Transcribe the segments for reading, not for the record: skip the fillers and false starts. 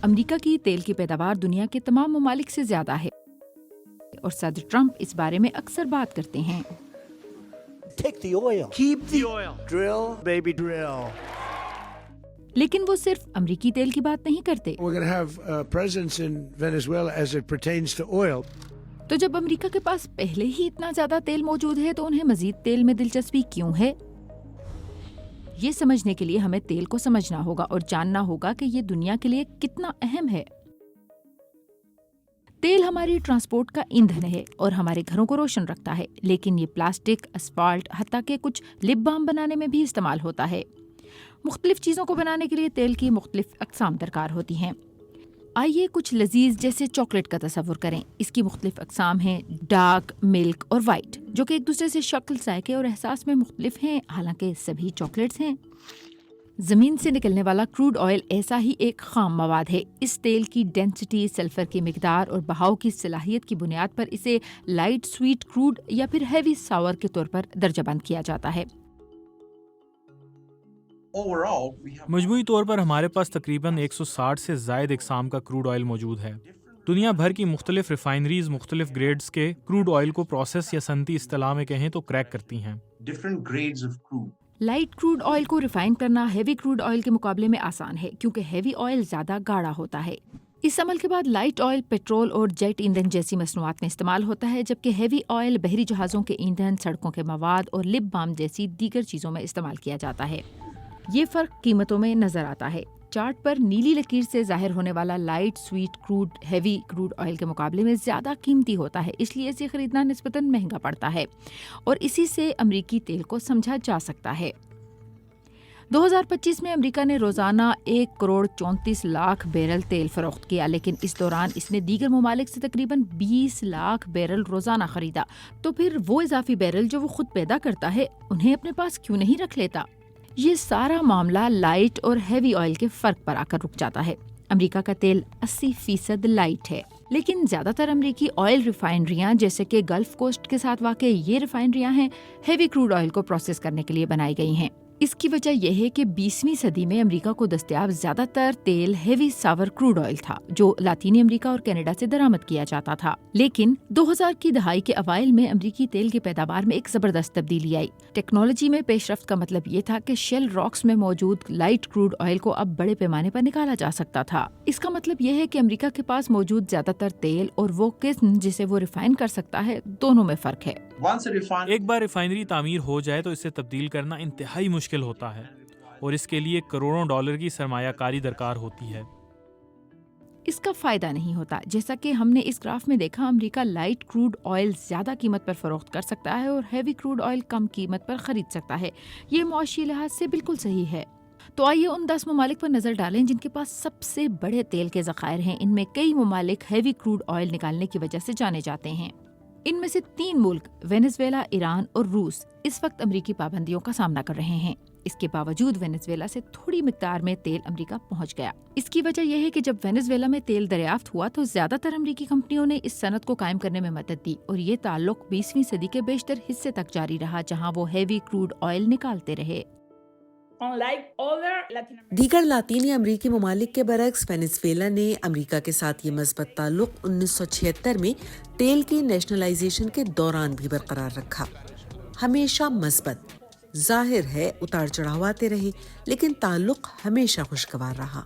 امریکہ کی تیل کی پیداوار دنیا کے تمام ممالک سے زیادہ ہے اور صدر ٹرمپ اس بارے میں اکثر بات کرتے ہیں۔ Take the oil. Keep the oil. Drill, baby, drill. لیکن وہ صرف امریکی تیل کی بات نہیں کرتے۔ We're going to have presence in Venezuela as it pertains to oil. تو جب امریکہ کے پاس پہلے ہی اتنا زیادہ تیل موجود ہے تو انہیں مزید تیل میں دلچسپی کیوں ہے؟ یہ سمجھنے کے لیے ہمیں تیل کو سمجھنا ہوگا اور جاننا ہوگا کہ یہ دنیا کے لیے کتنا اہم ہے۔ تیل ہماری ٹرانسپورٹ کا ایندھن ہے اور ہمارے گھروں کو روشن رکھتا ہے، لیکن یہ پلاسٹک، اسفالٹ، حتیٰ کہ کچھ لپ بام بنانے میں بھی استعمال ہوتا ہے۔ مختلف چیزوں کو بنانے کے لیے تیل کی مختلف اقسام درکار ہوتی ہیں۔ آئیے کچھ لذیذ جیسے چاکلیٹ کا تصور کریں۔ اس کی مختلف اقسام ہیں، ڈارک، ملک اور وائٹ، جو کہ ایک دوسرے سے شکل، ذائقے اور احساس میں مختلف ہیں، حالانکہ سبھی چاکلیٹس ہیں۔ زمین سے نکلنے والا کروڈ آئل ایسا ہی ایک خام مواد ہے۔ اس تیل کی ڈینسٹی، سلفر کی مقدار اور بہاؤ کی صلاحیت کی بنیاد پر اسے لائٹ سویٹ کروڈ یا پھر ہیوی ساور کے طور پر درجہ بند کیا جاتا ہے۔ مجموعی طور پر ہمارے پاس تقریباً 160 سے زائد اقسام کا کروڈ آئل موجود ہے۔ دنیا بھر کی مختلف ریفائنریز مختلف گریڈز کے کروڈ آئل کو پروسیس یا صنعتی اصطلاح میں کہیں تو کریک کرتی ہیں۔ لائٹ کروڈ آئل کو ریفائن کرنا ہیوی کروڈ آئل کے مقابلے میں آسان ہے، کیونکہ ہیوی آئل زیادہ گاڑھا ہوتا ہے۔ اس عمل کے بعد لائٹ آئل پیٹرول اور جیٹ ایندھن جیسی مصنوعات میں استعمال ہوتا ہے، جبکہ ہیوی آئل بحری جہازوں کے ایندھن، سڑکوں کے مواد اور لپ بام جیسی دیگر چیزوں میں استعمال کیا جاتا ہے۔ یہ فرق قیمتوں میں نظر آتا ہے۔ چارٹ پر نیلی لکیر سے ظاہر ہونے والا light sweet crude heavy crude oil کے مقابلے میں زیادہ قیمتی ہوتا ہے، اس لیے اسے خریدنا نسبتاً مہنگا پڑتا ہے اور اسی سے امریکی تیل کو سمجھا جا سکتا ہے۔ 2025 میں امریکہ نے روزانہ 1 کروڑ 34 لاکھ بیرل تیل فروخت کیا، لیکن اس دوران اس نے دیگر ممالک سے تقریباً 20 لاکھ بیرل روزانہ خریدا۔ تو پھر وہ اضافی بیرل جو وہ خود پیدا کرتا ہے، انہیں اپنے پاس کیوں نہیں رکھ لیتا؟ یہ سارا معاملہ لائٹ اور ہیوی آئل کے فرق پر آ کر رک جاتا ہے۔ امریکہ کا تیل 80% لائٹ ہے، لیکن زیادہ تر امریکی آئل ریفائنریاں جیسے کہ گلف کوسٹ کے ساتھ واقع یہ ریفائنریاں ہیں، ہیوی کروڈ آئل کو پروسیس کرنے کے لیے بنائی گئی ہیں۔ اس کی وجہ یہ ہے کہ 20ویں صدی میں امریکہ کو دستیاب زیادہ تر تیل ہیوی ساور کروڈ آئل تھا، جو لاطینی امریکہ اور کینیڈا سے درآمد کیا جاتا تھا۔ لیکن 2000 کی دہائی کے اوائل میں امریکی تیل کی پیداوار میں ایک زبردست تبدیلی آئی۔ ٹیکنالوجی میں پیش رفت کا مطلب یہ تھا کہ شیل راکس میں موجود لائٹ کروڈ آئل کو اب بڑے پیمانے پر نکالا جا سکتا تھا۔ اس کا مطلب یہ ہے کہ امریکہ کے پاس موجود زیادہ تر تیل اور وہ قسم جسے وہ ریفائن کر سکتا ہے، دونوں میں فرق ہے۔ ایک بار ریفائنری تعمیر ہو جائے تو اسے تبدیل کرنا انتہائی مشکل ہوتا ہے اور اس کے لیے کروڑوں ڈالر کی سرمایہ کاری درکار ہوتی ہے۔ اس کا فائدہ نہیں ہوتا۔ جیسا کہ ہم نے اس گراف میں دیکھا، امریکہ لائٹ کروڈ آئل زیادہ قیمت پر فروخت کر سکتا ہے اور ہیوی کروڈ آئل کم قیمت پر خرید سکتا ہے۔ یہ معاشی لحاظ سے بالکل صحیح ہے۔ تو آئیے ان 10 ممالک پر نظر ڈالیں جن کے پاس سب سے بڑے تیل کے ذخائر ہیں۔ ان میں کئی ممالک ہیوی کروڈ آئل نکالنے کی وجہ سے جانے جاتے ہیں۔ ان میں سے 3 ملک وینزویلا، ایران اور روس اس وقت امریکی پابندیوں کا سامنا کر رہے ہیں۔ اس کے باوجود وینزویلا سے تھوڑی مقدار میں تیل امریکہ پہنچ گیا۔ اس کی وجہ یہ ہے کہ جب وینزویلا میں تیل دریافت ہوا تو زیادہ تر امریکی کمپنیوں نے اس صنعت کو قائم کرنے میں مدد دی اور یہ تعلق 20ویں صدی کے بیشتر حصے تک جاری رہا، جہاں وہ ہیوی کروڈ آئل نکالتے رہے۔ دیگر لاطینی امریکی ممالک کے برعکس وینزویلا نے امریکہ کے ساتھ یہ مثبت تعلق 1976 میں تیل کی نیشنلائزیشن کے دوران بھی برقرار رکھا۔ ہمیشہ مثبت، ظاہر ہے اتار چڑھاؤ آتے رہے، لیکن تعلق ہمیشہ خوشگوار رہا۔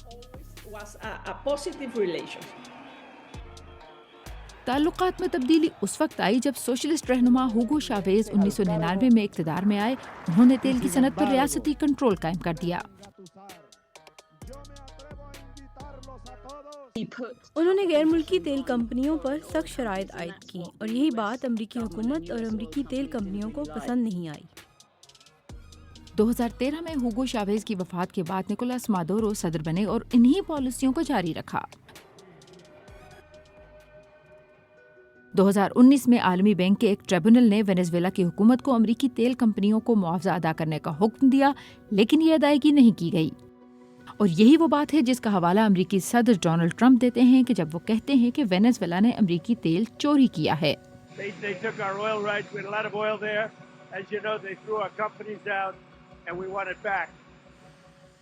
تعلقات میں تبدیلی اس وقت آئی جب سوشلسٹ رہنما ہوگو شاویز 1999 میں اقتدار میں آئے۔ انہوں نے تیل کی صنعت پر ریاستی کنٹرول قائم کر دیا۔ انہوں نے غیر ملکی تیل کمپنیوں پر سخت شرائط عائد کی اور یہی بات امریکی حکومت اور امریکی تیل کمپنیوں کو پسند نہیں آئی۔ 2013 میں ہوگو شاویز کی وفات کے بعد نکولاس مادورو صدر بنے اور انہی پالیسیوں کو جاری رکھا۔ 2019 میں عالمی بینک کے ایک ٹریبونل نے وینزویلا کی حکومت کو امریکی تیل کمپنیوں کو معاوضہ ادا کرنے کا حکم دیا، لیکن یہ ادائیگی نہیں کی گئی۔ اور یہی وہ بات ہے جس کا حوالہ امریکی صدر ڈونلڈ ٹرمپ دیتے ہیں کہ جب وہ کہتے ہیں کہ وینزویلا نے امریکی تیل چوری کیا ہے۔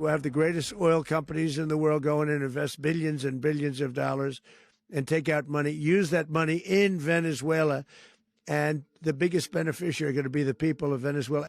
We have the greatest oil companies in the world going and invest billions and billions of dollars and take out money, use that money in Venezuela, and the biggest beneficiary are going to be the people of Venezuela.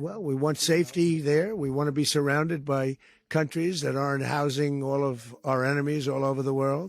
Well, we want safety there. We want to be surrounded by countries that aren't housing all of our enemies all over the world.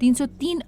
303